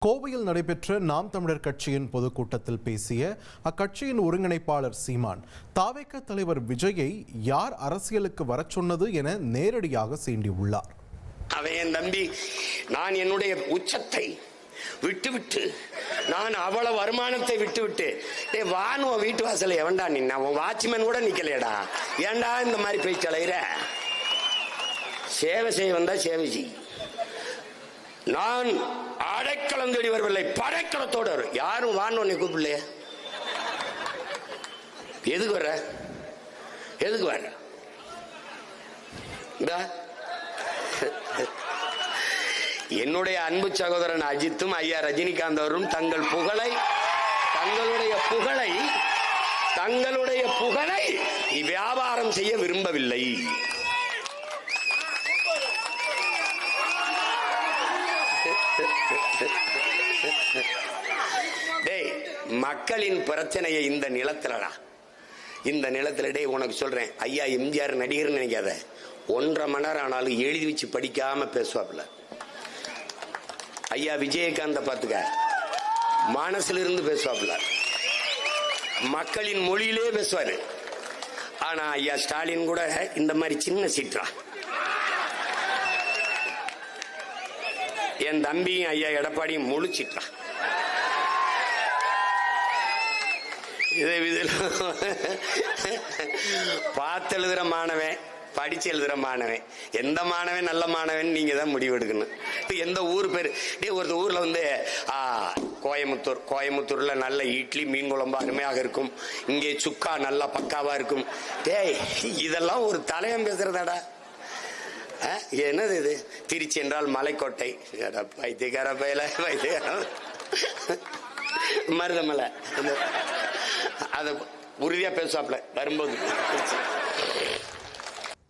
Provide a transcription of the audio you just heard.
கோவையில் நடைபெற்ற நாம் தமிழர் கட்சியின் பொதுக்கூட்டத்தில் பேசிய அக்கட்சியின் ஒருங்கிணைப்பாளர் சீமான், தாவேக தலைவர் விஜயை யார் அரசியலுக்கு வரச் சொன்னது என நேரடியாக சீண்டியுள்ளார். அவன் தம்பி, நான் என்னுடைய உச்சத்தை விட்டுவிட்டு, நான் அவ்வளவு வருமானத்தை விட்டுவிட்டு, வானுவ வீட்டு வாசல எவன்டா நின்னா? உன் வாட்ச்மேன் கூட நிக்கலையடா. ஏண்டா இந்த மாதிரி பேச்சு அலையிற? சேவை செய்ய வந்தா சேவை செய். நான் அடைக்கலம் தேடி வரவில்லை, படைக்கலத்தோடு வரும். யாரும் வான்னு உன்னை கூப்பிடலையே. எதுக்கு வர்ற? எதுக்கு வர்ற? என்னுடைய அன்பு சகோதரன் அஜித்தும் ஐயா ரஜினிகாந்த் அவரும் தங்களுடைய புகழை வியாபாரம் செய்ய விரும்பவில்லை. மக்களின் பிரச்சனையை இந்த நிலத்துல டே உனக்கு சொல்றேன். ஐயா எம்ஜிஆர் நடிகர் நினைக்காத, 1.5 மணி நேரம் ஆனாலும் எழுதி வச்சு படிக்காம பேசுவாப்ல. ஐயா விஜயகாந்த பாத்துக்க, மனசுல இருந்து பேசுவாப்ல, மக்களின் மொழியிலே பேசுவாரு. ஆனா ஐயா ஸ்டாலின் கூட இந்த மாதிரி சின்ன சீற்றா. என் தம்பியும் ஐயா எடப்பாடியும் முழிச்சிட்டா. பார்த்து எழுதுற மாணவன், படிச்சு எழுதுற மாணவன், எந்த மாணவன் நல்ல மாணவன் நீங்க தான் முடிவு எடுக்கணும். எந்த ஊர் பேரு? ஒரு ஊர்ல வந்து கோயமுத்தூர்ல நல்ல இட்லி மீன் குழம்பு அருமையாக இருக்கும், இங்கே சுக்கா நல்லா பக்காவா இருக்கும். இதெல்லாம் ஒரு தலையம் பேசுறதாடா. என்னது இது? திருச்சி என்றால் மலைக்கோட்டை. பைத்தியக்கார பயில மருதமலை, அத உறுதியா பேசுவாப்ல வரும்போது.